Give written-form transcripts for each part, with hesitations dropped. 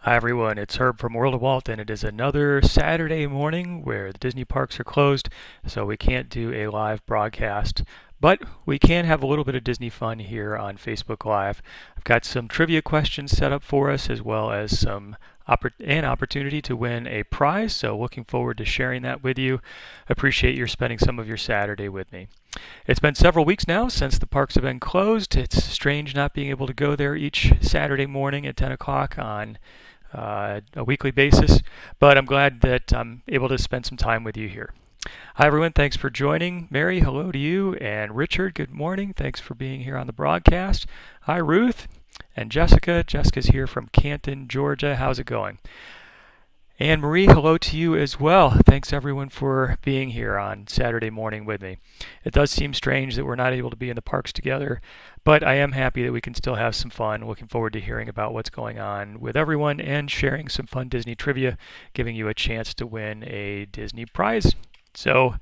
Hi everyone, it's Herb from World of Walt, and it is another Saturday morning where the Disney parks are closed, so we can't do a live broadcast. But we can have a little bit of Disney fun here on Facebook Live. I've got some trivia questions set up for us, as well as an opportunity to win a prize. So looking forward to sharing that with you. Appreciate your spending some of your Saturday with me. It's been several weeks now since the parks have been closed. It's strange not being able to go there each Saturday morning at 10 o'clock on a weekly basis, but I'm glad that I'm able to spend some time with you here. Hi, everyone. Thanks for joining. Mary, hello to you. And Richard, good morning. Thanks for being here on the broadcast. Hi, Ruth. And Jessica. Jessica's here from Canton, Georgia. How's it going? And Marie, hello to you as well. Thanks everyone for being here on Saturday morning with me. It does seem strange that we're not able to be in the parks together, but I am happy that we can still have some fun. Looking forward to hearing about what's going on with everyone and sharing some fun Disney trivia, giving you a chance to win a Disney prize. So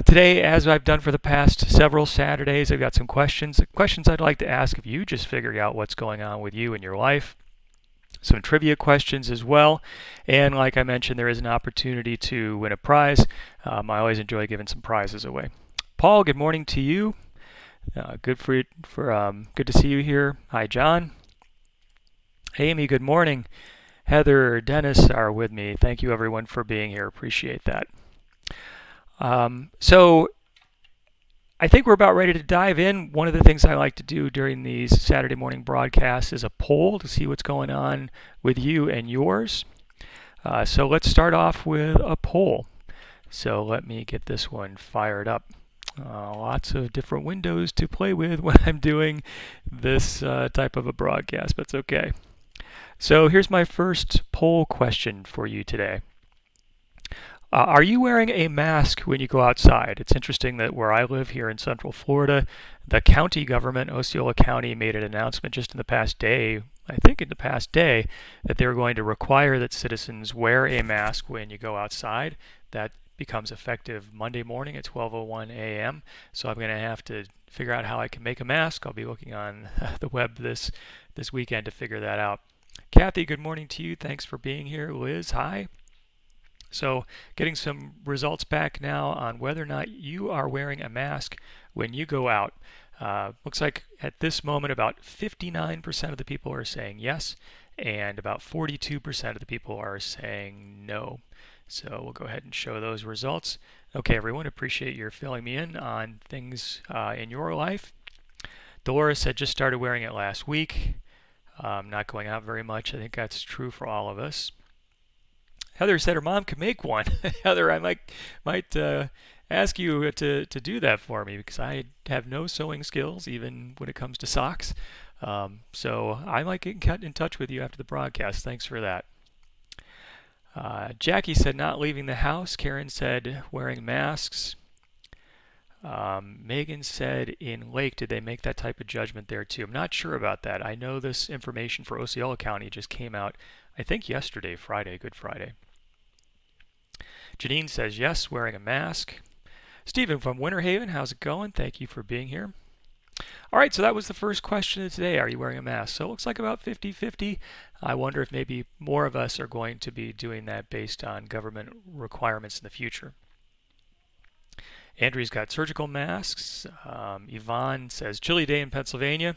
today, as I've done for the past several Saturdays, I've got some questions I'd like to ask of you, just figuring out what's going on with you in your life. Some trivia questions as well, and like I mentioned, there is an opportunity to win a prize. I always enjoy giving some prizes away. Paul, good morning to you. Good to see you here. Hi, John. Amy, good morning. Heather, Dennis are with me. Thank you everyone for being here. Appreciate that. So I think we're about ready to dive in. One of the things I like to do during these Saturday morning broadcasts is a poll to see what's going on with you and yours. So let's start off with a poll. So let me get this one fired up. Lots of different windows to play with when I'm doing this type of a broadcast, but it's okay. So here's my first poll question for you today. Are you wearing a mask when you go outside? It's interesting that where I live here in Central Florida, the county government, Osceola County, made an announcement just in the past day, I think in the past day, that they were going to require that citizens wear a mask when you go outside. That becomes effective Monday morning at 12:01 a.m. So I'm going to have to figure out how I can make a mask. I'll be looking on the web this weekend to figure that out. Kathy, good morning to you. Thanks for being here. Liz, hi. So getting some results back now on whether or not you are wearing a mask when you go out. Looks like at this moment about 59% of the people are saying yes, and about 42% of the people are saying no. So we'll go ahead and show those results. Okay, everyone, appreciate your filling me in on things in your life. Dolores had just started wearing it last week. Not going out very much. I think that's true for all of us. Heather said her mom could make one. Heather, I might ask you to do that for me because I have no sewing skills, even when it comes to socks. So I might get in touch with you after the broadcast. Thanks for that. Jackie said not leaving the house. Karen said wearing masks. Megan said in Lake, did they make that type of judgment there too? I'm not sure about that. I know this information for Osceola County just came out, I think yesterday, Friday, Good Friday. Janine says yes, wearing a mask. Stephen from Winter Haven, how's it going? Thank you for being here. All right, so that was the first question of today. Are you wearing a mask? So it looks like about 50-50. I wonder if maybe more of us are going to be doing that based on government requirements in the future. Andrew's got surgical masks. Yvonne says chilly day in Pennsylvania.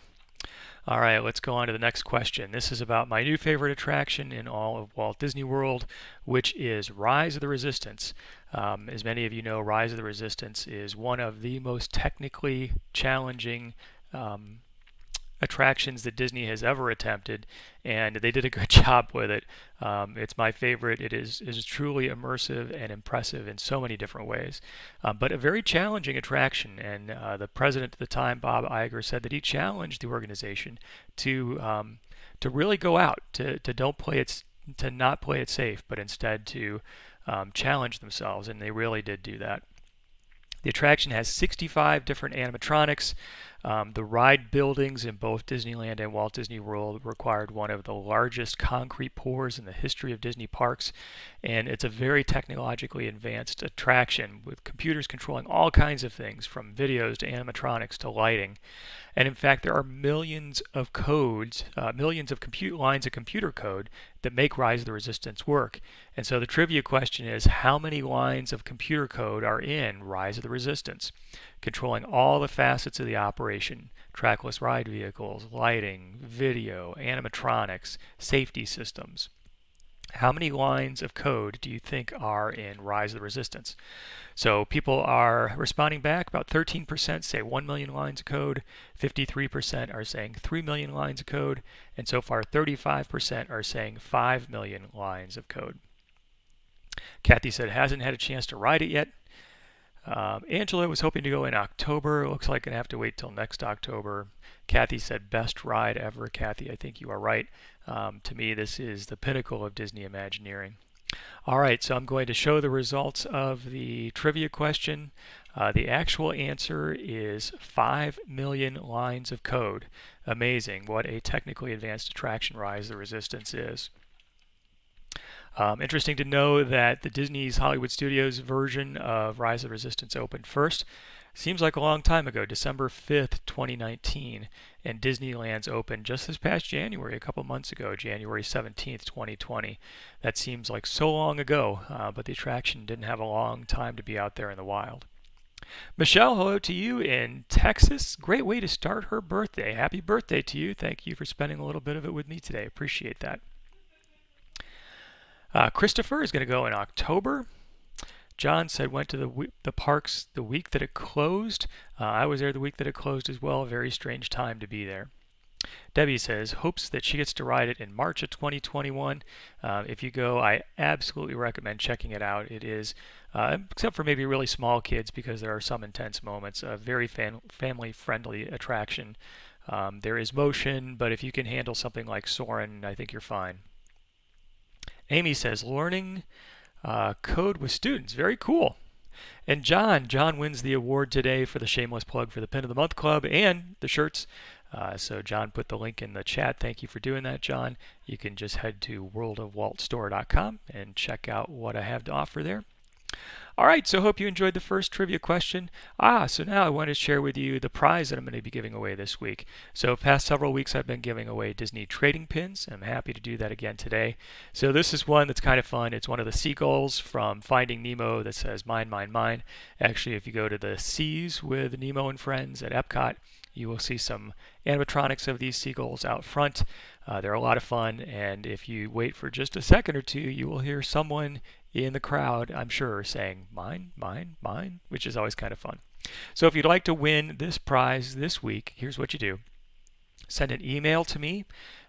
All right, let's go on to the next question. This is about my new favorite attraction in all of Walt Disney World, which is Rise of the Resistance. As many of you know, Rise of the Resistance is one of the most technically challenging attractions that Disney has ever attempted, and they did a good job with it. It's my favorite. It is truly immersive and impressive in so many different ways, but a very challenging attraction. And the president at the time, Bob Iger, said that he challenged the organization to really go out, to not play it safe, but instead to challenge themselves, and they really did do that. The attraction has 65 different animatronics. The ride buildings in both Disneyland and Walt Disney World required one of the largest concrete pours in the history of Disney parks, and it's a very technologically advanced attraction with computers controlling all kinds of things from videos to animatronics to lighting. And in fact, there are millions of codes, millions of lines of computer code that make Rise of the Resistance work. And so the trivia question is, how many lines of computer code are in Rise of the Resistance, controlling all the facets of the operation: trackless ride vehicles, lighting, video, animatronics, safety systems? How many lines of code do you think are in Rise of the Resistance? So people are responding back. About 13% say 1 million lines of code, 53% are saying 3 million lines of code, and so far 35% are saying 5 million lines of code. Kathy said hasn't had a chance to ride it yet. Angela was hoping to go in October. Looks like going to have to wait till next October. Kathy said best ride ever. Kathy, I think you are right. To me, this is the pinnacle of Disney Imagineering. All right, so I'm going to show the results of the trivia question. The actual answer is 5 million lines of code. Amazing what a technically advanced attraction Rise of the Resistance is. Interesting to know that the Disney's Hollywood Studios version of Rise of the Resistance opened first. Seems like a long time ago, December 5th, 2019, and Disneyland's opened just this past January, a couple months ago, January 17th, 2020. That seems like so long ago, but the attraction didn't have a long time to be out there in the wild. Michelle, hello to you in Texas. Great way to start her birthday. Happy birthday to you. Thank you for spending a little bit of it with me today. Appreciate that. Christopher is going to go in October. John said went to the parks the week that it closed. I was there the week that it closed as well. A very strange time to be there. Debbie says hopes that she gets to ride it in March of 2021. If you go, I absolutely recommend checking it out. It is, except for maybe really small kids because there are some intense moments, a very family-friendly attraction. There is motion, but if you can handle something like Soarin', I think you're fine. Amy says learning code with students. Very cool. And John wins the award today for the shameless plug for the Pin of the Month Club and the shirts. So John put the link in the chat. Thank you for doing that, John. You can just head to worldofwaltstore.com and check out what I have to offer there. All right, so hope you enjoyed the first trivia question. So now I want to share with you the prize that I'm going to be giving away this week. So past several weeks I've been giving away Disney trading pins. I'm happy to do that again today. So this is one that's kind of fun. It's one of the seagulls from Finding Nemo that says mine, mine, mine. Actually, if you go to the Seas with Nemo and Friends at Epcot, you will see some animatronics of these seagulls out front. They're a lot of fun, and if you wait for just a second or two, you will hear someone in the crowd, I'm sure, saying mine, mine, mine, which is always kind of fun. So if you'd like to win this prize this week, here's what you do. Send an email to me.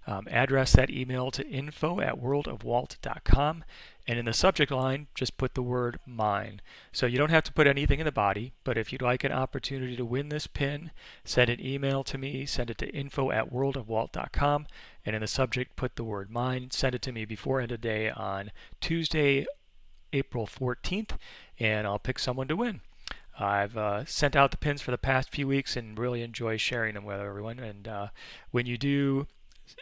Address that email to info@worldofwalt.com, and in the subject line, just put the word mine. So you don't have to put anything in the body, but if you'd like an opportunity to win this pin, send an email to me. Send it to info@worldofwalt.com, and in the subject, put the word mine. Send it to me before end of day on Tuesday, April 14th, and I'll pick someone to win. I've sent out the pins for the past few weeks and really enjoy sharing them with everyone. And when you do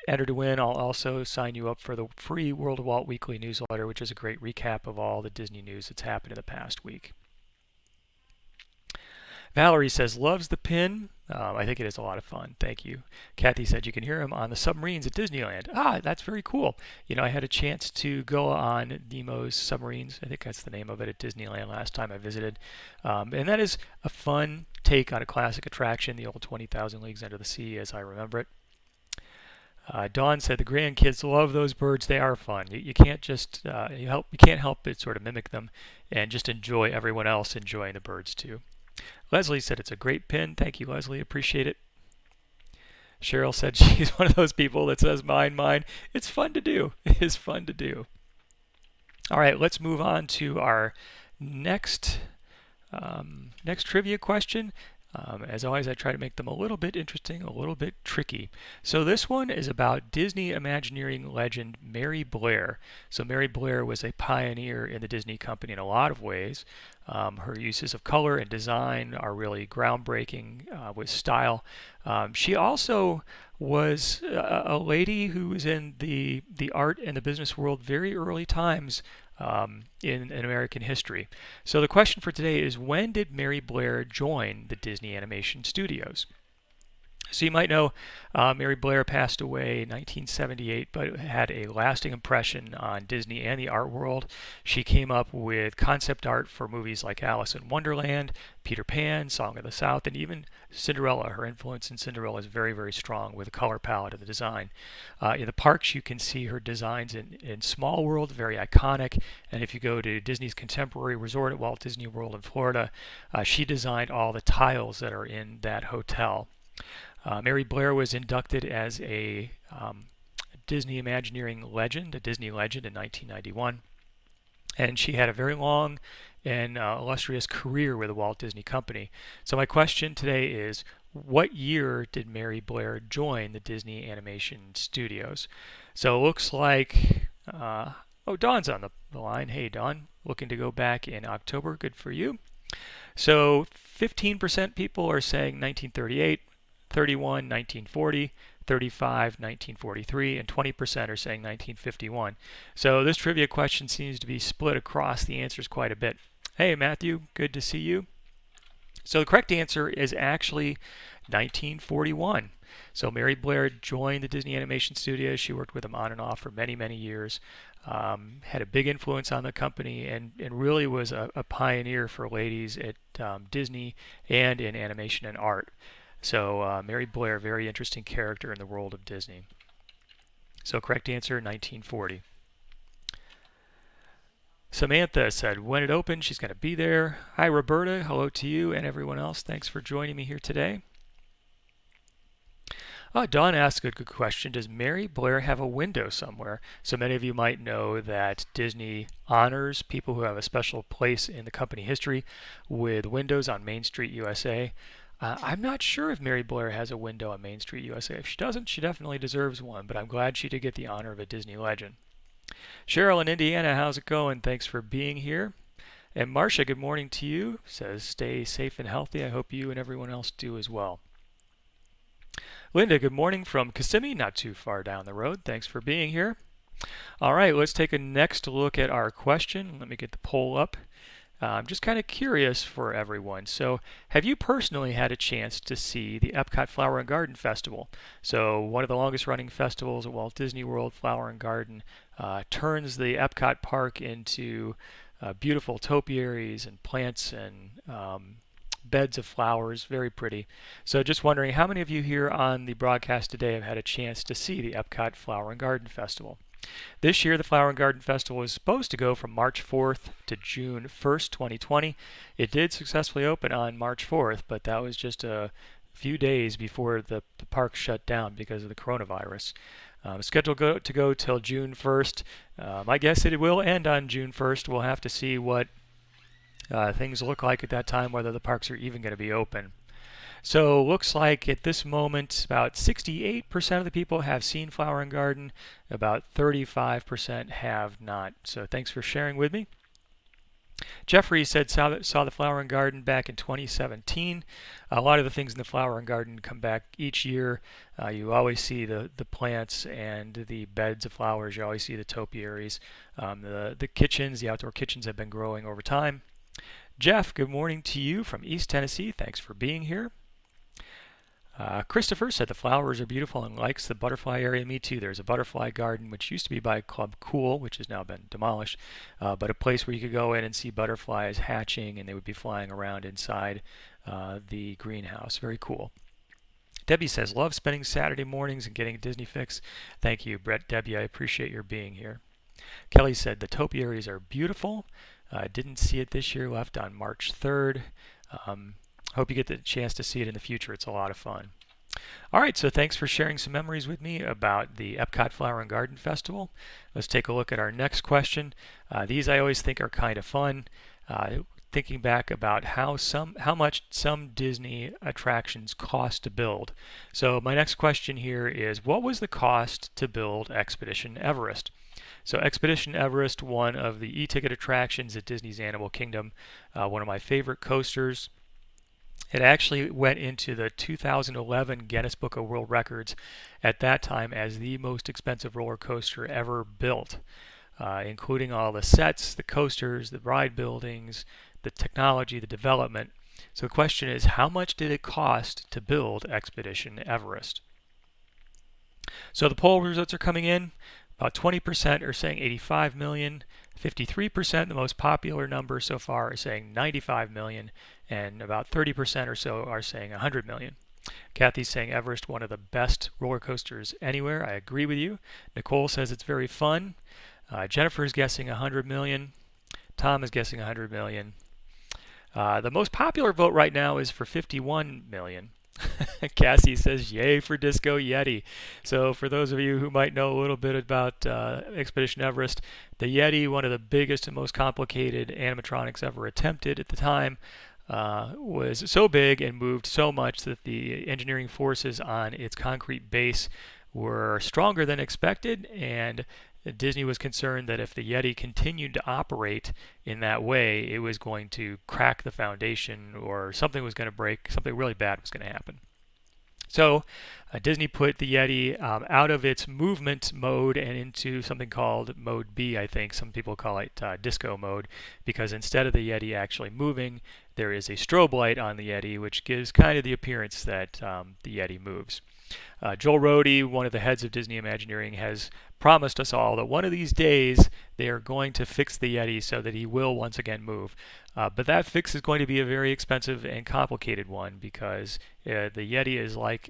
enter to win, I'll also sign you up for the free World of Walt weekly newsletter, which is a great recap of all the Disney news that's happened in the past week. Valerie says loves the pin. I think it is a lot of fun. Thank you. Kathy said you can hear him on the submarines at Disneyland. That's very cool. You know, I had a chance to go on Nemo's submarines. I think that's the name of it at Disneyland last time I visited. And that is a fun take on a classic attraction, the old 20,000 Leagues Under the Sea as I remember it. Dawn said the grandkids love those birds. They are fun. You can't just you can't help but sort of mimic them and just enjoy everyone else enjoying the birds too. Leslie said it's a great pin. Thank you, Leslie. Appreciate it. Cheryl said she's one of those people that says mine, mine. It's fun to do. It is fun to do. All right, let's move on to our next trivia question. As always, I try to make them a little bit interesting, a little bit tricky. So this one is about Disney Imagineering legend Mary Blair. So Mary Blair was a pioneer in the Disney company in a lot of ways. Her uses of color and design are really groundbreaking with style. She also was a lady who was in the art and the business world very early times in American history. So the question for today is, when did Mary Blair join the Disney Animation Studios? So you might know Mary Blair passed away in 1978, but had a lasting impression on Disney and the art world. She came up with concept art for movies like Alice in Wonderland, Peter Pan, Song of the South, and even Cinderella. Her influence in Cinderella is very, very strong with the color palette and the design. In the parks, you can see her designs in Small World, very iconic. And if you go to Disney's contemporary resort at Walt Disney World in Florida, she designed all the tiles that are in that hotel. Mary Blair was inducted as a Disney Imagineering legend, a Disney legend in 1991. And she had a very long and illustrious career with the Walt Disney Company. So my question today is, what year did Mary Blair join the Disney Animation Studios? So it looks like, Dawn's on the line. Hey, Dawn, looking to go back in October. Good for you. So 15% people are saying 1938. 31, 1940, 35, 1943, and 20% are saying 1951. So this trivia question seems to be split across the answers quite a bit. Hey, Matthew, good to see you. So the correct answer is actually 1941. So Mary Blair joined the Disney Animation Studios. She worked with them on and off for many, many years. Had a big influence on the company and really was a pioneer for ladies at Disney and in animation and art. So Mary Blair, very interesting character in the world of Disney. So correct answer, 1940. Samantha said when it opened, she's going to be there. Hi, Roberta. Hello to you and everyone else. Thanks for joining me here today. Dawn asked a good question. Does Mary Blair have a window somewhere? So many of you might know that Disney honors people who have a special place in the company history with windows on Main Street, USA. I'm not sure if Mary Blair has a window on Main Street, USA. If she doesn't, she definitely deserves one, but I'm glad she did get the honor of a Disney legend. Cheryl in Indiana, how's it going? Thanks for being here. And Marcia, good morning to you. Says stay safe and healthy. I hope you and everyone else do as well. Linda, good morning from Kissimmee, not too far down the road. Thanks for being here. All right, let's take a next look at our question. Let me get the poll up. I'm just kind of curious for everyone. So have you personally had a chance to see the Epcot Flower and Garden Festival? So one of the longest running festivals at Walt Disney World, Flower and Garden, turns the Epcot park into beautiful topiaries and plants and beds of flowers, very pretty. So just wondering, how many of you here on the broadcast today have had a chance to see the Epcot Flower and Garden Festival? This year, the Flower and Garden Festival is supposed to go from March 4th to June 1st, 2020. It did successfully open on March 4th, but that was just a few days before the park shut down because of the coronavirus. Scheduled to go till June 1st. I guess it will end on June 1st. We'll have to see what things look like at that time, whether the parks are even going to be open. So looks like at this moment about 68% of the people have seen Flower and Garden, about 35% have not. So thanks for sharing with me. Jeffrey said saw the Flower and Garden back in 2017. A lot of the things in the Flower and Garden come back each year. You always see the plants and the beds of flowers. You always see the topiaries. The kitchens, the outdoor kitchens have been growing over time. Jeff, good morning to you from East Tennessee. Thanks for being here. Christopher said the flowers are beautiful and likes the butterfly area. Me too. There's a butterfly garden which used to be by Club Cool, which has now been demolished, but a place where you could go in and see butterflies hatching and they would be flying around inside the greenhouse. Very cool. Debbie says, love spending Saturday mornings and getting a Disney fix. Thank you, Debbie. I appreciate your being here. Kelly said the topiaries are beautiful. Didn't see it this year, left on March 3rd. Hope you get the chance to see it in the future. It's a lot of fun. All right, so thanks for sharing some memories with me about the Epcot Flower and Garden Festival. Let's take a look at our next question. These I always think are kind of fun. thinking back about how much some Disney attractions cost to build. So my next question here is, what was the cost to build Expedition Everest? So Expedition Everest, one of the e-ticket attractions at Disney's Animal Kingdom, one of my favorite coasters. It actually went into the 2011 Guinness Book of World Records at that time as the most expensive roller coaster ever built, including all the sets, the coasters, the ride buildings, the technology, the development. So the question is, how much did it cost to build Expedition Everest? So the poll results are coming in. About 20% are saying 85 million. 53%, the most popular number so far, is saying 95 million, and about 30% or so are saying 100 million. Kathy's saying Everest, one of the best roller coasters anywhere. I agree with you. Nicole says it's very fun. Jennifer's guessing 100 million. Tom is guessing 100 million. The most popular vote right now is for 51 million. Cassie says, yay for Disco Yeti. So for those of you who might know a little bit about Expedition Everest, the Yeti, one of the biggest and most complicated animatronics ever attempted at the time, was so big and moved so much that the engineering forces on its concrete base were stronger than expected, and Disney was concerned that if the Yeti continued to operate in that way, it was going to crack the foundation or something was going to break, something really bad was going to happen. So Disney put the Yeti out of its movement mode and into something called Mode B, I think. Some people call it disco mode, because instead of the Yeti actually moving, there is a strobe light on the Yeti, which gives kind of the appearance that the Yeti moves. Joel Rohde, one of the heads of Disney Imagineering, has promised us all that one of these days they are going to fix the Yeti so that he will once again move. But that fix is going to be a very expensive and complicated one, because the Yeti is like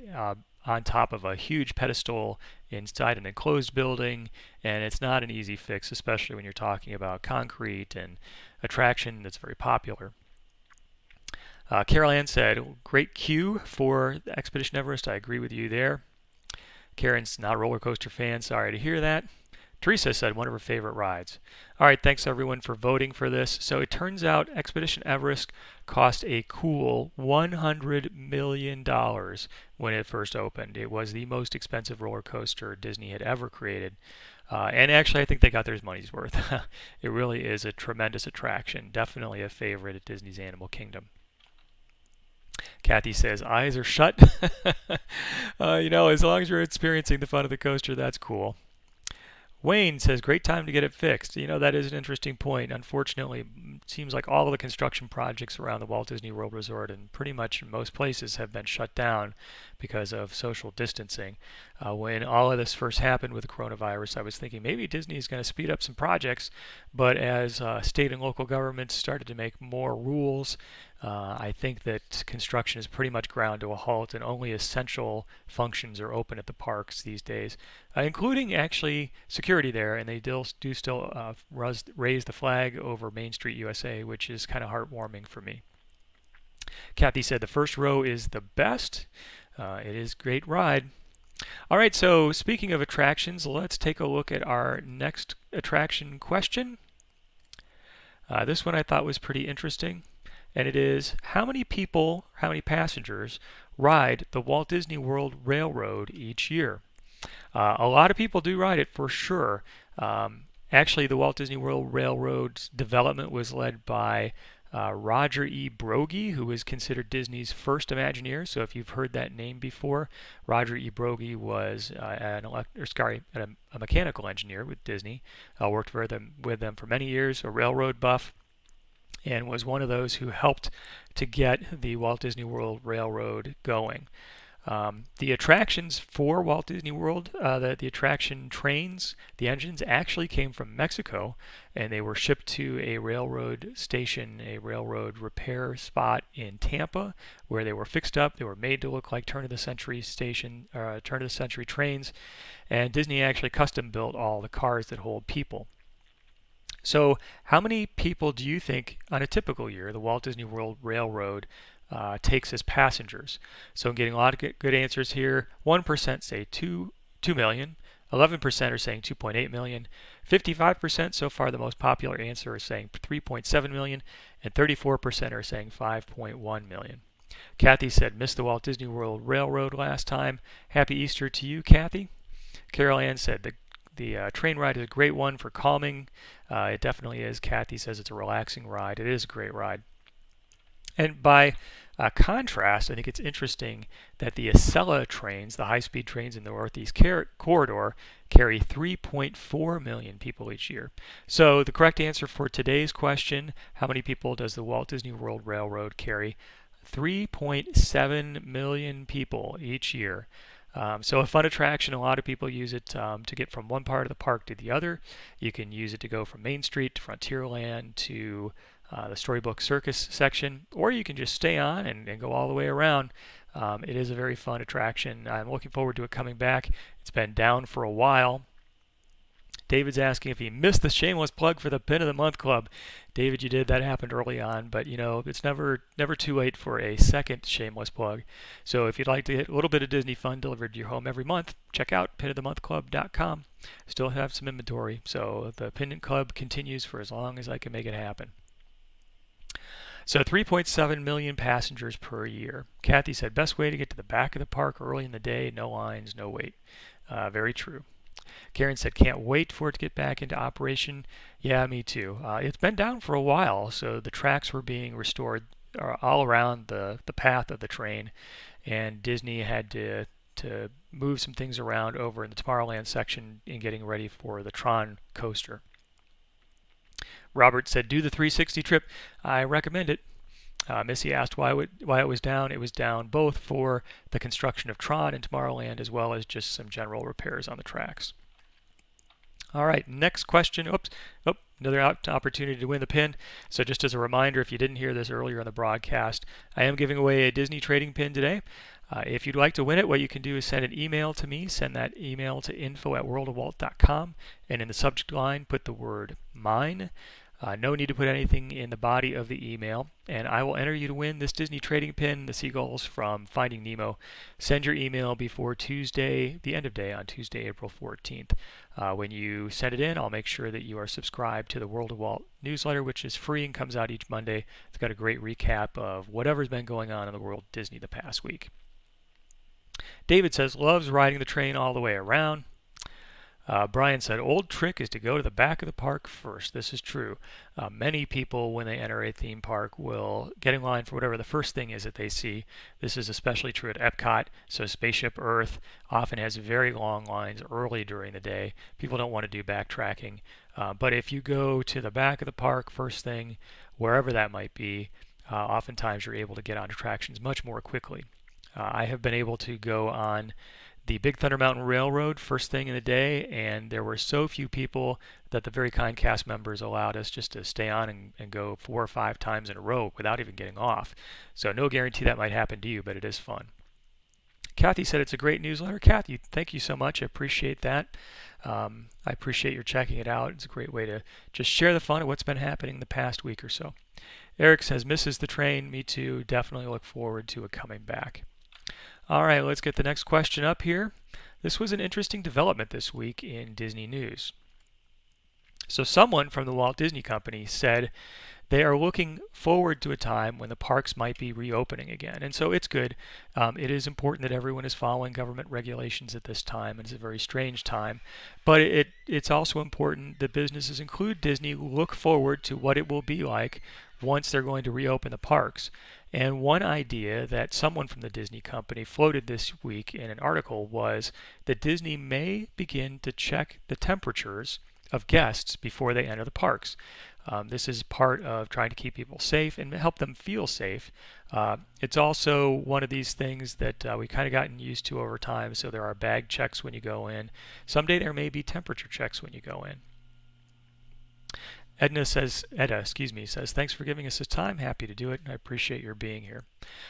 on top of a huge pedestal inside an enclosed building, and it's not an easy fix, especially when you're talking about concrete and attraction that's very popular. Carol Ann said, great queue for Expedition Everest. I agree with you there. Karen's not a roller coaster fan. Sorry to hear that. Teresa said one of her favorite rides. All right, thanks everyone for voting for this. So it turns out Expedition Everest cost a cool $100 million when it first opened. It was the most expensive roller coaster Disney had ever created. And actually, I think they got their money's worth. It really is a tremendous attraction. Definitely a favorite at Disney's Animal Kingdom. Kathy says, eyes are shut. As long as you're experiencing the fun of the coaster, that's cool. Wayne says, great time to get it fixed. That is an interesting point. Unfortunately, it seems like all of the construction projects around the Walt Disney World Resort and pretty much most places have been shut down because of social distancing. When all of this first happened with the coronavirus, I was thinking maybe Disney is going to speed up some projects, but as state and local governments started to make more rules, I think that construction is pretty much ground to a halt, and only essential functions are open at the parks these days, including actually security there, and they do still raise the flag over Main Street USA, which is kind of heartwarming for me. Kathy said the first row is the best. It is a great ride. All right, so speaking of attractions, let's take a look at our next attraction question. This one I thought was pretty interesting. And it is, how many passengers ride the Walt Disney World Railroad each year? A lot of people do ride it for sure. Actually, the Walt Disney World Railroad's development was led by Roger E. Broggie, who is considered Disney's first Imagineer. So if you've heard that name before, Roger E. Broggie was a mechanical engineer with Disney, worked with them for many years, a railroad buff, and was one of those who helped to get the Walt Disney World Railroad going. The attractions for Walt Disney World, the attraction trains, the engines actually came from Mexico, and they were shipped to a railroad station, a railroad repair spot in Tampa, where they were fixed up. They were made to look like turn-of-the-century trains, and Disney actually custom built all the cars that hold people. So how many people do you think on a typical year the Walt Disney World Railroad takes as passengers? So I'm getting a lot of good answers here. 1% say 2 million. 11% are saying 2.8 million. 55% so far, the most popular answer, is saying 3.7 million, and 34% are saying 5.1 million. Kathy said, missed the Walt Disney World Railroad last time. Happy Easter to you, Kathy. Carol Ann said, the train ride is a great one for calming. It definitely is. Kathy says it's a relaxing ride. It is a great ride. And by contrast, I think it's interesting that the Acela trains, the high-speed trains in the Northeast Corridor, carry 3.4 million people each year. So the correct answer for today's question, how many people does the Walt Disney World Railroad carry? 3.7 million people each year. So a fun attraction. A lot of people use it to get from one part of the park to the other. You can use it to go from Main Street to Frontierland to the Storybook Circus section, or you can just stay on and go all the way around. It is a very fun attraction. I'm looking forward to it coming back. It's been down for a while. David's asking if he missed the shameless plug for the Pin of the Month Club. David, you did. That happened early on, but it's never too late for a second shameless plug. So if you'd like to get a little bit of Disney fun delivered to your home every month, check out pinofthemonthclub.com. Still have some inventory, so the Pin Club continues for as long as I can make it happen. So 3.7 million passengers per year. Kathy said, best way to get to the back of the park early in the day, no lines, no wait. Very true. Karen said, can't wait for it to get back into operation. Yeah, me too. It's been down for a while, so the tracks were being restored all around the path of the train, and Disney had to move some things around over in the Tomorrowland section in getting ready for the Tron coaster. Robert said, do the 360 trip. I recommend it. Missy asked why it was down. It was down both for the construction of Tron and Tomorrowland, as well as just some general repairs on the tracks. All right, next question. Another opportunity to win the pin. So just as a reminder, if you didn't hear this earlier in the broadcast, I am giving away a Disney trading pin today. If you'd like to win it, what you can do is send an email to me. Send that email to info@worldofwalt.com, and in the subject line, put the word mine. No need to put anything in the body of the email, and I will enter you to win this Disney trading pin, the seagulls from Finding Nemo. Send your email before Tuesday, the end of day on Tuesday, April 14th. When you send it in, I'll make sure that you are subscribed to the World of Walt newsletter, which is free and comes out each Monday. It's got a great recap of whatever's been going on in the world of Disney the past week. David says, loves riding the train all the way around. Brian said, old trick is to go to the back of the park first. This is true. Many people, when they enter a theme park, will get in line for whatever the first thing is that they see. This is especially true at Epcot. So Spaceship Earth often has very long lines early during the day. People don't want to do backtracking. But if you go to the back of the park first thing, wherever that might be, oftentimes you're able to get on attractions much more quickly. I have been able to go on the Big Thunder Mountain Railroad first thing in the day, and there were so few people that the very kind cast members allowed us just to stay on and go 4 or 5 times in a row without even getting off. So no guarantee that might happen to you, but it is fun. Kathy said it's a great newsletter. Kathy, thank you so much. I appreciate that. I appreciate your checking it out. It's a great way to just share the fun of what's been happening the past week or so. Eric says, misses the train. Me too. Definitely look forward to it coming back. All right, let's get the next question up here. This was an interesting development this week in Disney news. So someone from the Walt Disney Company said they are looking forward to a time when the parks might be reopening again. And so it's good. It is important that everyone is following government regulations at this time. It's a very strange time. But it's also important that businesses, include Disney, look forward to what it will be like once they're going to reopen the parks. And one idea that someone from the Disney company floated this week in an article was that Disney may begin to check the temperatures of guests before they enter the parks. This is part of trying to keep people safe and help them feel safe. It's also one of these things that we've kind of gotten used to over time. So there are bag checks when you go in. Someday there may be temperature checks when you go in. Edna says, thanks for giving us this time. Happy to do it. I appreciate your being here.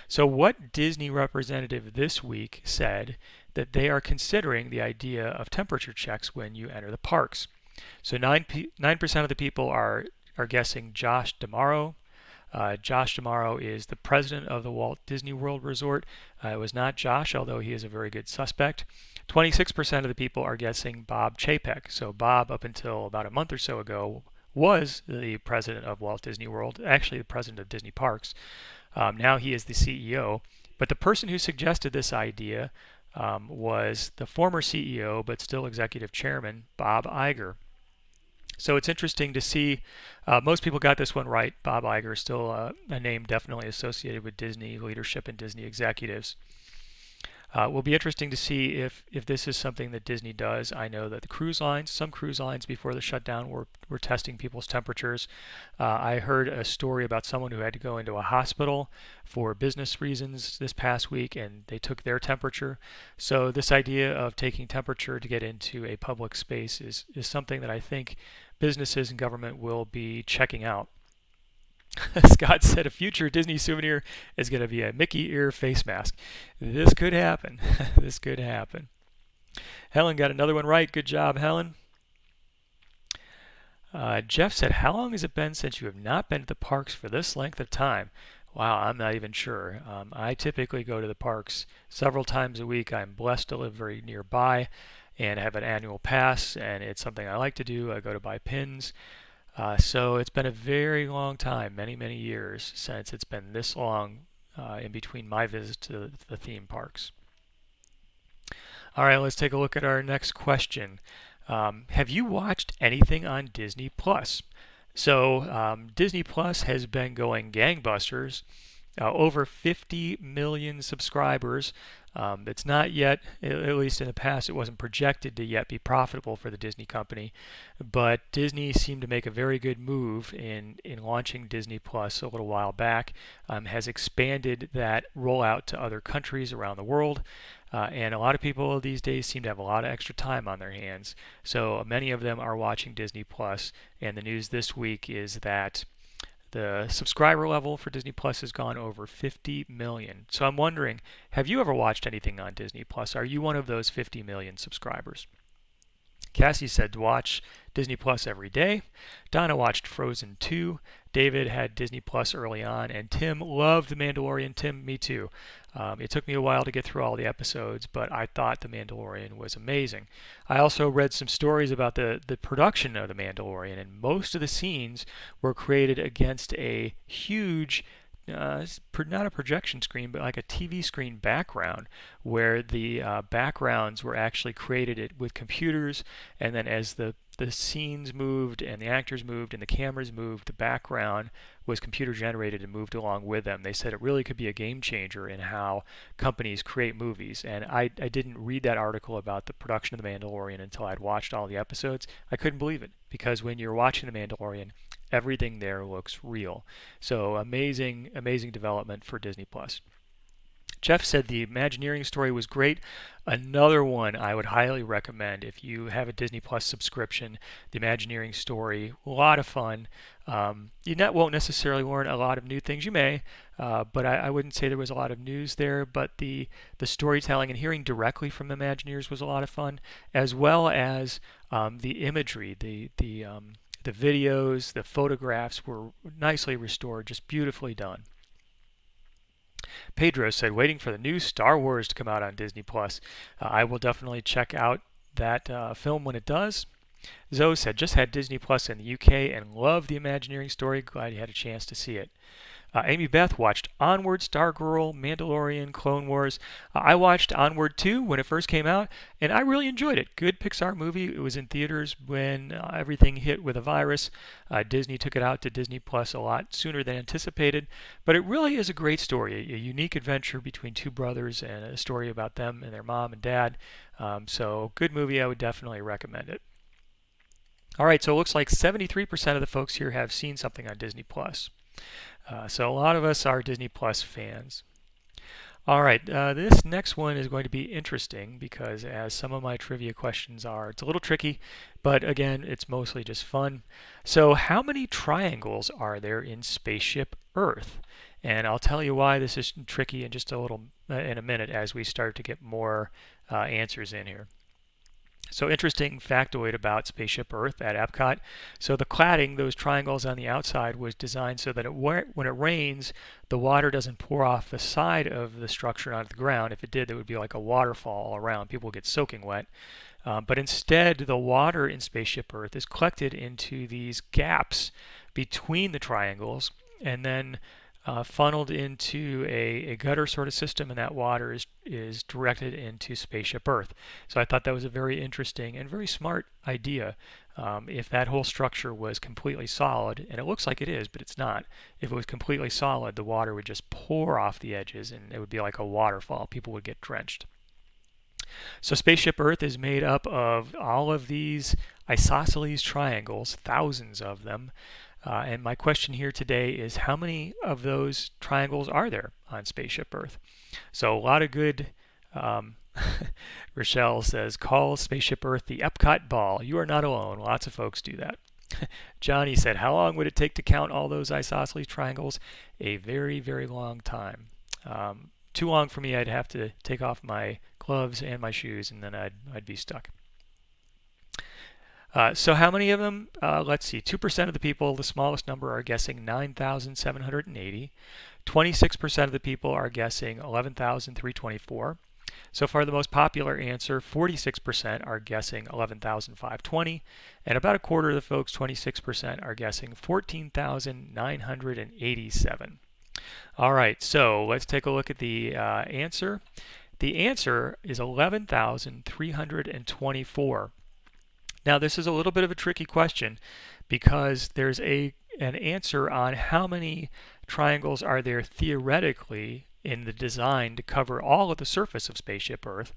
So what Disney representative this week said that they are considering the idea of temperature checks when you enter the parks. So 9% of the people are guessing Josh D'Amaro. Josh D'Amaro is the president of the Walt Disney World Resort. It was not Josh, although he is a very good suspect. 26% of the people are guessing Bob Chapek. So Bob, up until about a month or so ago, was the president of Walt Disney World, actually the president of Disney Parks. Now he is the CEO. But the person who suggested this idea was the former CEO, but still executive chairman, Bob Iger. So it's interesting to see. Most people got this one right. Bob Iger is still a name definitely associated with Disney leadership and Disney executives. Will be interesting to see if this is something that Disney does. I know that the cruise lines, some cruise lines before the shutdown were testing people's temperatures. I heard a story about someone who had to go into a hospital for business reasons this past week, and they took their temperature. So this idea of taking temperature to get into a public space is something that I think businesses and government will be checking out. Scott said a future Disney souvenir is going to be a Mickey ear face mask. This could happen. This could happen. Helen got another one right. Good job, Helen. Jeff said, how long has it been since you have not been to the parks for this length of time? Wow, I'm not even sure. I typically go to the parks several times a week. I'm blessed to live very nearby and have an annual pass, and it's something I like to do. I go to buy pins. So it's been a very long time, many, many years, since it's been this long in between my visits to the theme parks. All right, let's take a look at our next question. Have you watched anything on Disney Plus? So Disney Plus has been going gangbusters. Over 50 million subscribers. It's not yet, at least in the past, it wasn't projected to yet be profitable for the Disney company. But Disney seemed to make a very good move in launching Disney Plus a little while back, has expanded that rollout to other countries around the world. And a lot of people these days seem to have a lot of extra time on their hands. So many of them are watching Disney Plus. And the news this week is that the subscriber level for Disney Plus has gone over 50 million. So I'm wondering, have you ever watched anything on Disney Plus? Are you one of those 50 million subscribers? Cassie said to watch Disney Plus every day. Donna watched Frozen 2. David had Disney Plus early on, and Tim loved The Mandalorian. Tim, me too. It took me a while to get through all the episodes, but I thought The Mandalorian was amazing. I also read some stories about the production of The Mandalorian, and most of the scenes were created against a huge not a projection screen, but like a TV screen background, where the backgrounds were actually created with computers, and then as the scenes moved and the actors moved and the cameras moved, the background was computer generated and moved along with them. They said it really could be a game changer in how companies create movies. And I didn't read that article about the production of The Mandalorian until I'd watched all the episodes. I couldn't believe it, because when you're watching The Mandalorian, everything there looks real. So amazing, amazing development for Disney Plus. Jeff said the Imagineering story was great. Another one I would highly recommend if you have a Disney Plus subscription. The Imagineering story, a lot of fun. You won't necessarily learn a lot of new things. You may, but I wouldn't say there was a lot of news there. But the storytelling and hearing directly from Imagineers was a lot of fun, as well as the imagery, the videos, the photographs were nicely restored, just beautifully done. Pedro said, waiting for the new Star Wars to come out on Disney Plus. I will definitely check out that film when it does. Zoe said, just had Disney Plus in the UK and loved the Imagineering story. Glad you had a chance to see it. Amy Beth watched Onward, Stargirl, Mandalorian, Clone Wars. I watched Onward 2 when it first came out, and I really enjoyed it. Good Pixar movie. It was in theaters when everything hit with a virus. Disney took it out to Disney Plus a lot sooner than anticipated, but it really is a great story, a unique adventure between two brothers and a story about them and their mom and dad. So good movie. I would definitely recommend it. All right, so it looks like 73% of the folks here have seen something on Disney Plus. So a lot of us are Disney Plus fans. All right, this next one is going to be interesting because, as some of my trivia questions are, it's a little tricky, but again, it's mostly just fun. So how many triangles are there in Spaceship Earth? And I'll tell you why this is tricky in just a little in a minute as we start to get more answers in here. So interesting factoid about Spaceship Earth at Epcot. So the cladding, those triangles on the outside, was designed so that when it rains, the water doesn't pour off the side of the structure onto the ground. If it did, there would be like a waterfall all around. People would get soaking wet. But instead, the water in Spaceship Earth is collected into these gaps between the triangles and then funneled into a gutter sort of system, and that water is directed into Spaceship Earth. So I thought that was a very interesting and very smart idea. If that whole structure was completely solid, and it looks like it is, but it's not, if it was completely solid, the water would just pour off the edges and it would be like a waterfall. People would get drenched. So Spaceship Earth is made up of all of these isosceles triangles, thousands of them. And my question here today is, how many of those triangles are there on Spaceship Earth? So a lot of good, Rochelle says, call Spaceship Earth the Epcot ball. You are not alone. Lots of folks do that. Johnny said, how long would it take to count all those isosceles triangles? A very, very long time. Too long for me. I'd have to take off my gloves and my shoes, and then I'd be stuck. So how many of them? Let's see. 2% of the people, the smallest number, are guessing 9,780. 26% of the people are guessing 11,324. So far, the most popular answer, 46%, are guessing 11,520. And about a quarter of the folks, 26%, are guessing 14,987. All right, so let's take a look at the answer. The answer is 11,324. Now, this is a little bit of a tricky question because there's an answer on how many triangles are there theoretically in the design to cover all of the surface of Spaceship Earth,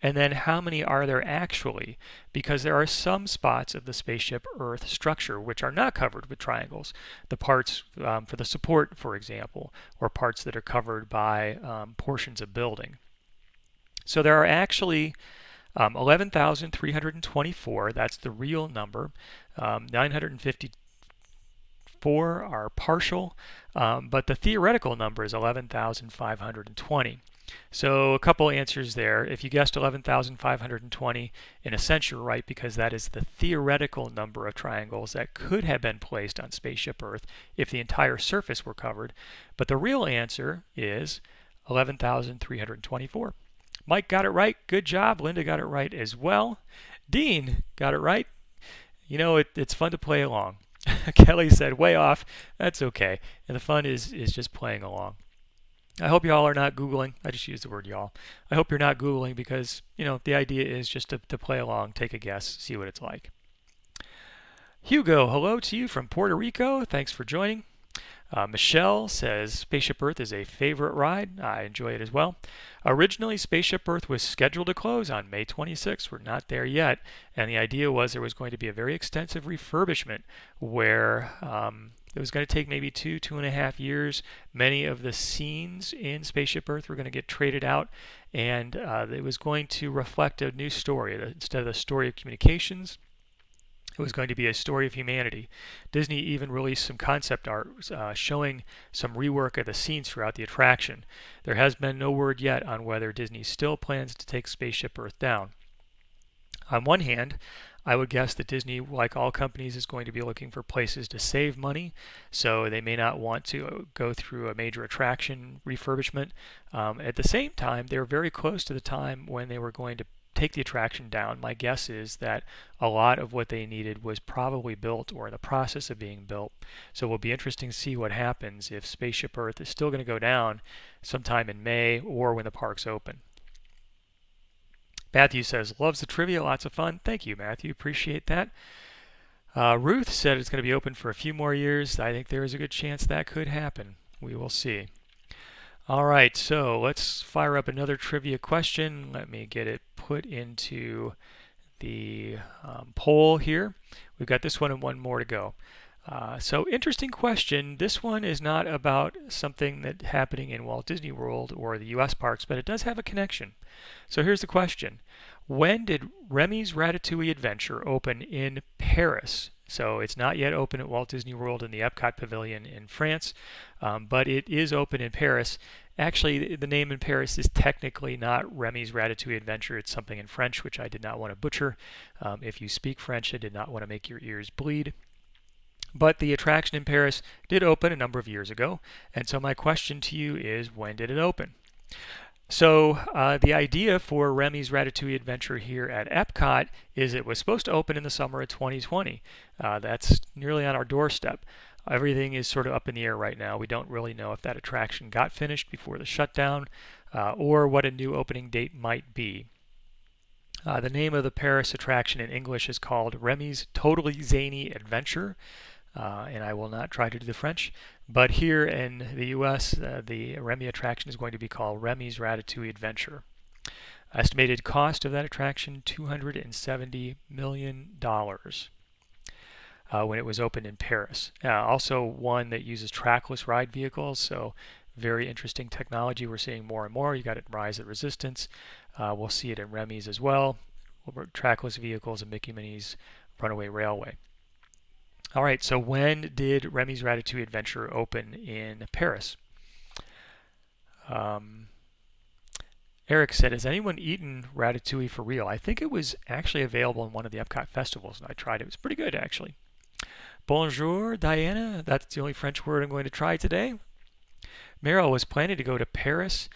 and then how many are there actually, because there are some spots of the Spaceship Earth structure which are not covered with triangles. The parts for the support, for example, or parts that are covered by portions of building. So there are actually 11,324, that's the real number. 954 are partial, but the theoretical number is 11,520. So a couple answers there. If you guessed 11,520, in a sense you're right, because that is the theoretical number of triangles that could have been placed on Spaceship Earth if the entire surface were covered. But the real answer is 11,324. Mike got it right. Good job. Linda got it right as well. Dean got it right. You know, it's fun to play along. Kelly said way off. That's okay. And the fun is just playing along. I hope y'all are not Googling. I just used the word y'all. I hope you're not Googling because, you know, the idea is just to play along, take a guess, see what it's like. Hugo, hello to you from Puerto Rico. Thanks for joining. Michelle says Spaceship Earth is a favorite ride. I enjoy it as well. Originally, Spaceship Earth was scheduled to close on May 26th. We're not there yet. And the idea was there was going to be a very extensive refurbishment where it was going to take maybe 2.5 years. Many of the scenes in Spaceship Earth were going to get traded out, and it was going to reflect a new story. Instead of the story of communications, it was going to be a story of humanity. Disney even released some concept art showing some rework of the scenes throughout the attraction. There has been no word yet on whether Disney still plans to take Spaceship Earth down. On one hand, I would guess that Disney, like all companies, is going to be looking for places to save money, so they may not want to go through a major attraction refurbishment. At the same time, they're very close to the time when they were going to take the attraction down. My guess is that a lot of what they needed was probably built or in the process of being built. So it will be interesting to see what happens if Spaceship Earth is still going to go down sometime in May or when the parks open. Matthew says, loves the trivia, lots of fun. Thank you, Matthew. Appreciate that. Ruth said it's going to be open for a few more years. I think there is a good chance that could happen. We will see. All right, so let's fire up another trivia question. Let me get it put into the poll here. We've got this one and one more to go. So interesting question. This one is not about something that's happening in Walt Disney World or the US parks, but it does have a connection. So here's the question. When did Remy's Ratatouille Adventure open in Paris? So it's not yet open at Walt Disney World in the Epcot Pavilion in France, but it is open in Paris. Actually, the name in Paris is technically not Remy's Ratatouille Adventure. It's something in French, which I did not want to butcher. If you speak French, I did not want to make your ears bleed. But the attraction in Paris did open a number of years ago. And so my question to you is, when did it open? So the idea for Remy's Ratatouille Adventure here at Epcot is it was supposed to open in the summer of 2020. That's nearly on our doorstep. Everything is sort of up in the air right now. We don't really know if that attraction got finished before the shutdown or what a new opening date might be. The name of the Paris attraction in English is called Remy's Totally Zany Adventure. And I will not try to do the French. But here in the US, the Remy attraction is going to be called Remy's Ratatouille Adventure. Estimated cost of that attraction, $270 million when it was opened in Paris. Also one that uses trackless ride vehicles, so very interesting technology we're seeing more and more. You got it in Rise of Resistance. We'll see it in Remy's as well. Trackless vehicles and Mickey Minnie's Runaway Railway. All right, so when did Remy's Ratatouille Adventure open in Paris? Eric said, has anyone eaten Ratatouille for real? I think it was actually available in one of the Epcot festivals, and I tried it. It was pretty good, actually. Bonjour, Diana. That's the only French word I'm going to try today. Meryl was planning to go to Paris.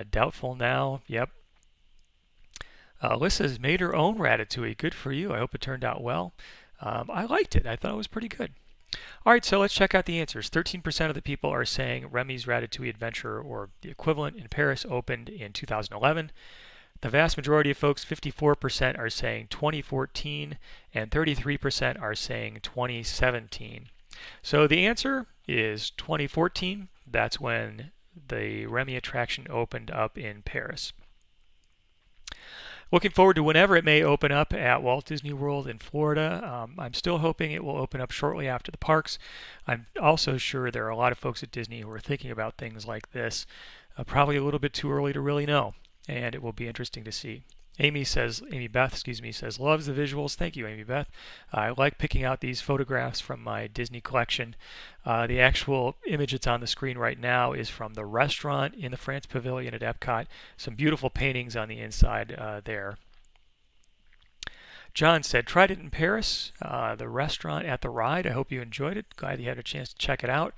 Doubtful now. Yep. Alyssa's made her own Ratatouille. Good for you. I hope it turned out well. I liked it. I thought it was pretty good. All right, so let's check out the answers. 13% of the people are saying Remy's Ratatouille Adventure, or the equivalent in Paris, opened in 2011. The vast majority of folks, 54%, are saying 2014, and 33% are saying 2017. So the answer is 2014. That's when the Remy attraction opened up in Paris. Looking forward to whenever it may open up at Walt Disney World in Florida. I'm still hoping it will open up shortly after the parks. I'm also sure there are a lot of folks at Disney who are thinking about things like this. Probably a little bit too early to really know, and it will be interesting to see. Amy Beth says, loves the visuals. Thank you, Amy Beth. I like picking out these photographs from my Disney collection. The actual image that's on the screen right now is from the restaurant in the France Pavilion at Epcot. Some beautiful paintings on the inside there. John said, tried it in Paris, the restaurant at the ride. I hope you enjoyed it. Glad you had a chance to check it out.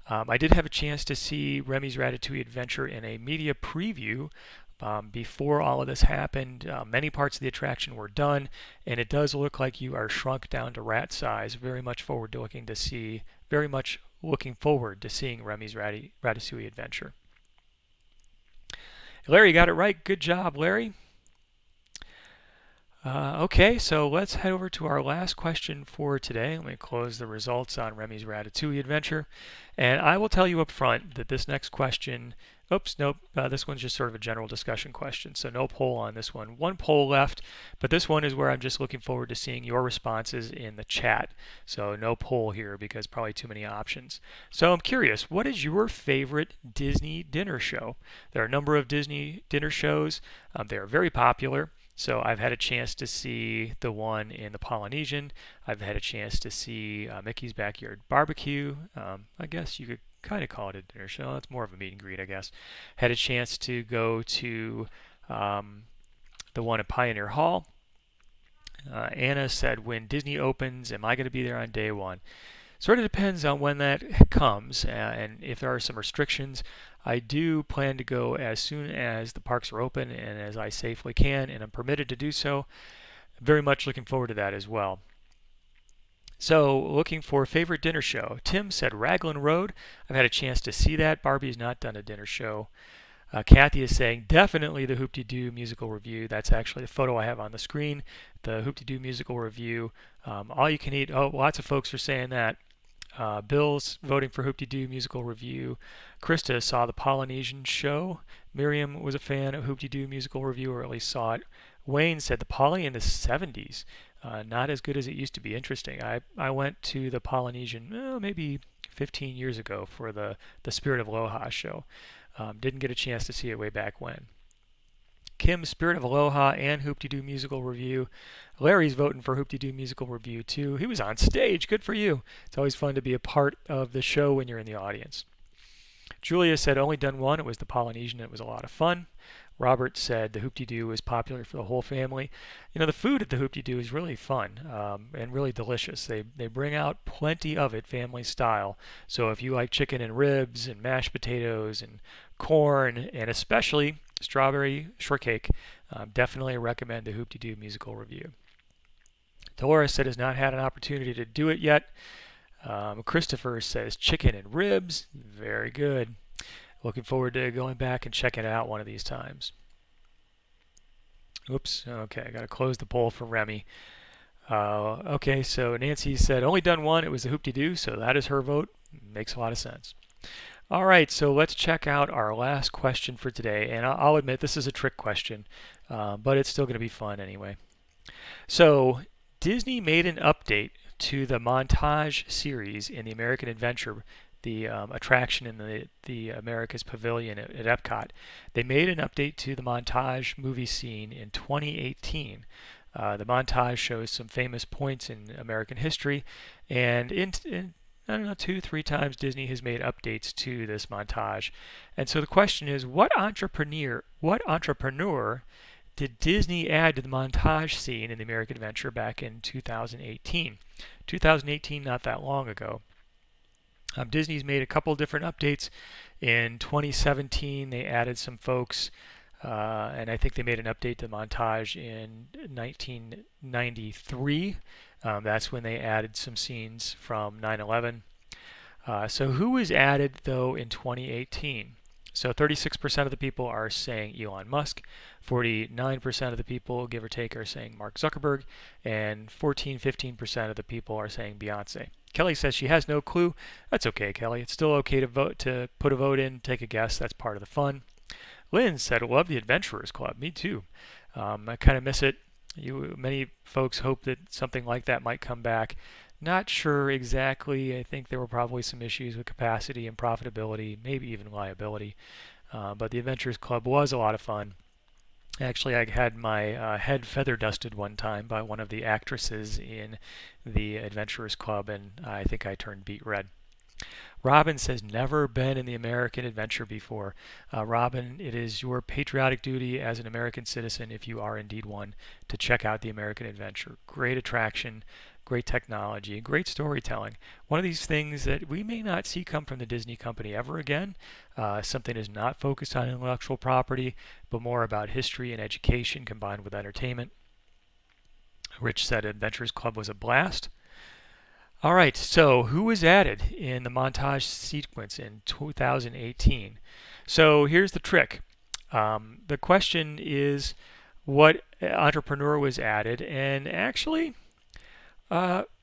I did have a chance to see Remy's Ratatouille Adventure in a media preview before all of this happened. Many parts of the attraction were done, and it does look like you are shrunk down to rat size. Very much looking forward to seeing Remy's Ratatouille Adventure. Larry got it right. Good job, Larry. Okay, so let's head over to our last question for today. Let me close the results on Remy's Ratatouille Adventure. And I will tell you up front that this next question, this one's just sort of a general discussion question, so no poll on this one. One poll left, but this one is where I'm just looking forward to seeing your responses in the chat. So no poll here because probably too many options. So I'm curious, what is your favorite Disney dinner show? There are a number of Disney dinner shows. They are very popular. So I've had a chance to see the one in the Polynesian. I've had a chance to see Mickey's Backyard Barbecue. I guess you could kind of call it a dinner show. It's more of a meet and greet, I guess. Had a chance to go to the one at Pioneer Hall. Anna said, when Disney opens, am I going to be there on day one? Sort of depends on when that comes, and if there are some restrictions. I do plan to go as soon as the parks are open and as I safely can, and I'm permitted to do so. Very much looking forward to that as well. So, looking for a favorite dinner show. Tim said Raglan Road. I've had a chance to see that. Barbie's not done a dinner show. Kathy is saying definitely the Hoop-Dee-Doo musical review. That's actually the photo I have on the screen. The Hoop-Dee-Doo musical review. All you can eat. Oh, lots of folks are saying that. Bill's voting for Hoop-Dee-Doo musical review. Krista saw the Polynesian show. Miriam was a fan of Hoop-Dee-Doo musical review, or at least saw it. Wayne said the Poly in the 70s. Not as good as it used to be. Interesting. I went to the Polynesian maybe 15 years ago for the Spirit of Aloha show. Didn't get a chance to see it way back when. Kim, Spirit of Aloha and Hoop-Dee-Doo musical review. Larry's voting for Hoop-Dee-Doo musical review too. He was on stage. Good for you. It's always fun to be a part of the show when you're in the audience. Julia said only done one. It was the Polynesian. It was a lot of fun. Robert said the Hoop-Dee-Doo was popular for the whole family. You know, the food at the Hoop-Dee-Doo is really fun and really delicious. They bring out plenty of it family style. So if you like chicken and ribs and mashed potatoes and corn and especially strawberry shortcake, definitely recommend the Hoop-Dee-Doo musical review. Dolores said has not had an opportunity to do it yet. Christopher says chicken and ribs. Very good. Looking forward to going back and checking it out one of these times. Oops. Okay, I got to close the poll for Remy. Okay, so Nancy said only done one. It was the Hoop-Dee-Doo, so that is her vote. Makes a lot of sense. All right, so let's check out our last question for today. And I'll admit this is a trick question, but it's still going to be fun anyway. So Disney made an update to the montage series in the American Adventure, the attraction in the America's Pavilion at Epcot. They made an update to the montage movie scene in 2018. The montage shows some famous points in American history, and in I don't know, 2, 3 times Disney has made updates to this montage. And so the question is, what entrepreneur did Disney add to the montage scene in the American Adventure back in 2018? 2018, not that long ago. Disney's made a couple different updates. In 2017, they added some folks, and I think they made an update to the montage in 1993. That's when they added some scenes from 9/11. So who was added though in 2018? So 36% of the people are saying Elon Musk, 49% of the people, give or take, are saying Mark Zuckerberg, and 15% of the people are saying Beyonce. Kelly says she has no clue. That's okay, Kelly. It's still okay to put a vote in, take a guess. That's part of the fun. Lynn said, "Love the Adventurers Club." Me too. I kind of miss it. Many folks hope that something like that might come back. Not sure exactly. I think there were probably some issues with capacity and profitability, maybe even liability. But the Adventurers Club was a lot of fun. Actually, I had my head feather dusted one time by one of the actresses in the Adventurers Club, and I think I turned beet red. Robin says, never been in the American Adventure before. Robin, it is your patriotic duty as an American citizen, if you are indeed one, to check out the American Adventure. Great attraction, great technology, great storytelling. One of these things that we may not see come from the Disney company ever again. Something is not focused on intellectual property, but more about history and education combined with entertainment. Rich said Adventurers Club was a blast. All right, so who was added in the montage sequence in 2018? So here's the trick. The question is what entrepreneur was added, and actually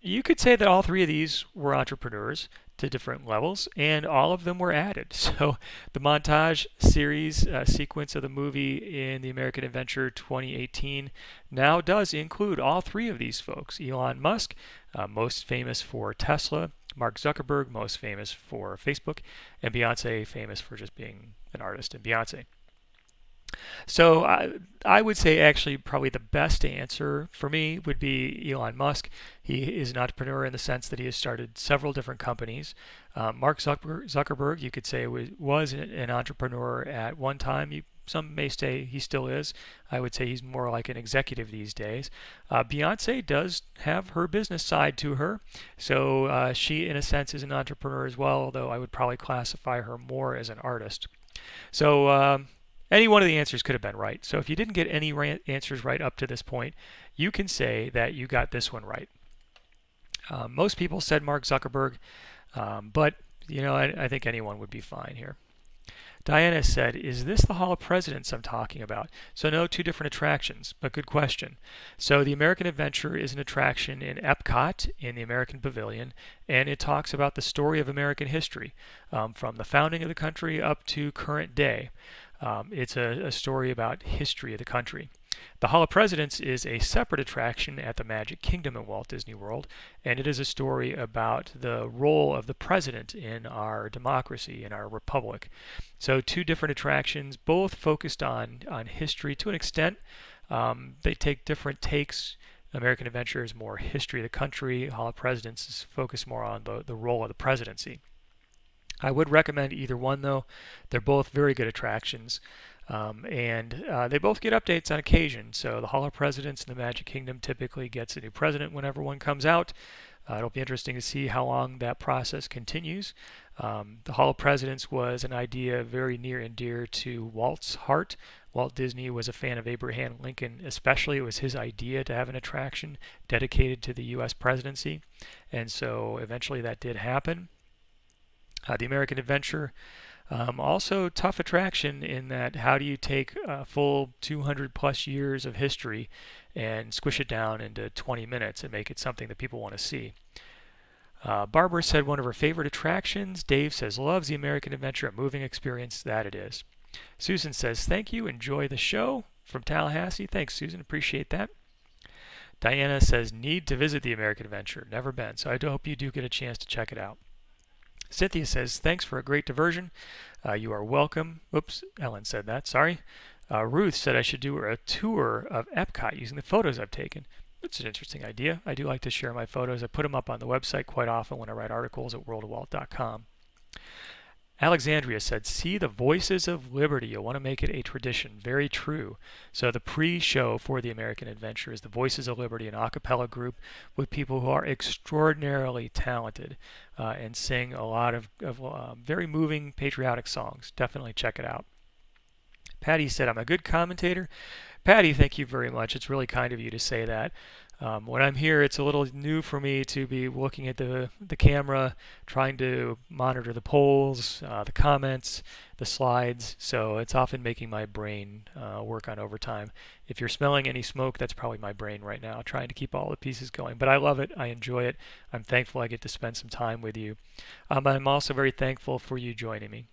you could say that all three of these were entrepreneurs to different levels, and all of them were added. So the montage series sequence of the movie in the American Adventure 2018 now does include all three of these folks. Elon Musk, most famous for Tesla, Mark Zuckerberg, most famous for Facebook, and Beyonce, famous for just being an artist and Beyonce. So I would say actually probably the best answer for me would be Elon Musk. He is an entrepreneur in the sense that he has started several different companies. Mark Zuckerberg, you could say, was an entrepreneur at one time. Some may say he still is. I would say he's more like an executive these days. Beyonce does have her business side to her. So she, in a sense, is an entrepreneur as well, although I would probably classify her more as an artist. So any one of the answers could have been right. So if you didn't get any answers right up to this point, you can say that you got this one right. Most people said Mark Zuckerberg, but I think anyone would be fine here. Diana said, is this the Hall of Presidents I'm talking about? So no, two different attractions, but good question. So the American Adventure is an attraction in Epcot in the American Pavilion, and it talks about the story of American history from the founding of the country up to current day. It's a story about history of the country. The Hall of Presidents is a separate attraction at the Magic Kingdom at Walt Disney World, and it is a story about the role of the president in our democracy, in our republic. So two different attractions, both focused on history to an extent. They take different takes. American Adventure is more history of the country. Hall of Presidents is focused more on the role of the presidency. I would recommend either one though. They're both very good attractions. And they both get updates on occasion. So the Hall of Presidents in the Magic Kingdom typically gets a new president whenever one comes out. It'll be interesting to see how long that process continues. The Hall of Presidents was an idea very near and dear to Walt's heart. Walt Disney was a fan of Abraham Lincoln, especially. It was his idea to have an attraction dedicated to the U.S. presidency. And so eventually that did happen. The American Adventure, also tough attraction in that how do you take a full 200 plus years of history and squish it down into 20 minutes and make it something that people want to see. Barbara said one of her favorite attractions. Dave says loves the American Adventure, a moving experience. That it is. Susan says thank you, enjoy the show from Tallahassee. Thanks, Susan, appreciate that. Diana says need to visit the American Adventure, never been, so I do hope you do get a chance to check it out. Cynthia says, thanks for a great diversion. You are welcome. Oops, Ellen said that, sorry. Ruth said I should do a tour of Epcot using the photos I've taken. That's an interesting idea. I do like to share my photos. I put them up on the website quite often when I write articles at worldofwalt.com. Alexandria said, see the Voices of Liberty. You'll want to make it a tradition. Very true. So the pre-show for the American Adventure is the Voices of Liberty, an a cappella group with people who are extraordinarily talented and sing a lot of very moving patriotic songs. Definitely check it out. Patty said, I'm a good commentator. Patty, thank you very much. It's really kind of you to say that. When I'm here, it's a little new for me to be looking at the camera, trying to monitor the polls, the comments, the slides. So it's often making my brain work on overtime. If you're smelling any smoke, that's probably my brain right now, trying to keep all the pieces going. But I love it. I enjoy it. I'm thankful I get to spend some time with you. I'm also very thankful for you joining me.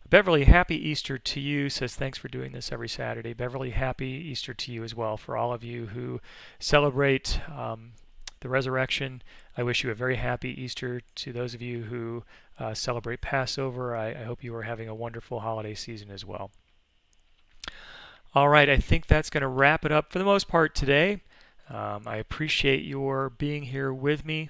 Beverly, happy Easter to you, says thanks for doing this every Saturday. Beverly, happy Easter to you as well. For all of you who celebrate the resurrection, I wish you a very happy Easter. To those of you who celebrate Passover, I hope you are having a wonderful holiday season as well. All right, I think that's going to wrap it up for the most part today. I appreciate your being here with me.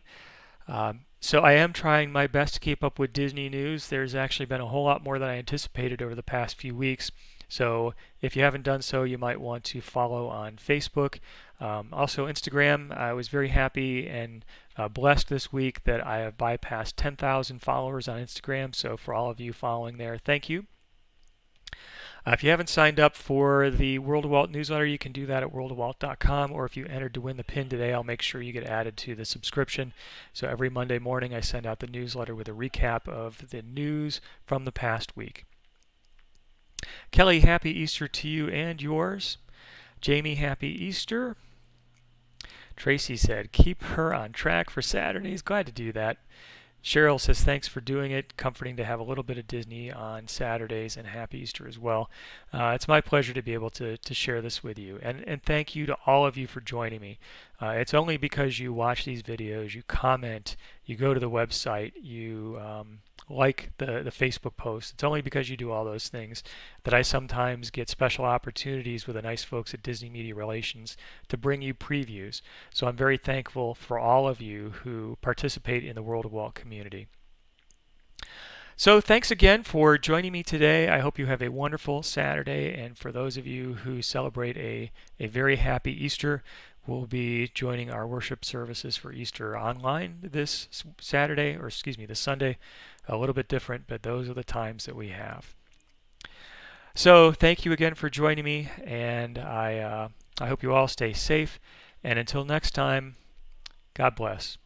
So I am trying my best to keep up with Disney news. There's actually been a whole lot more than I anticipated over the past few weeks. So if you haven't done so, you might want to follow on Facebook. Also Instagram. I was very happy and blessed this week that I have bypassed 10,000 followers on Instagram. So for all of you following there, thank you. If you haven't signed up for the World of Walt newsletter, you can do that at worldofwalt.com, or if you entered to win the pin today, I'll make sure you get added to the subscription. So every Monday morning I send out the newsletter with a recap of the news from the past week. Kelly, happy Easter to you and yours. Jamie, happy Easter. Tracy said, keep her on track for Saturdays. Glad to do that. Cheryl says, thanks for doing it. Comforting to have a little bit of Disney on Saturdays, and happy Easter as well. It's my pleasure to be able to share this with you. And thank you to all of you for joining me. It's only because you watch these videos, you comment, you go to the website, you like the Facebook posts. It's only because you do all those things that I sometimes get special opportunities with the nice folks at Disney Media Relations to bring you previews. So I'm very thankful for all of you who participate in the World of Walt community. So thanks again for joining me today. I hope you have a wonderful Saturday, and for those of you who celebrate a very happy Easter, we'll be joining our worship services for Easter online this Saturday, or excuse me, this Sunday. A little bit different, but those are the times that we have. So thank you again for joining me, and I hope you all stay safe. And until next time, God bless.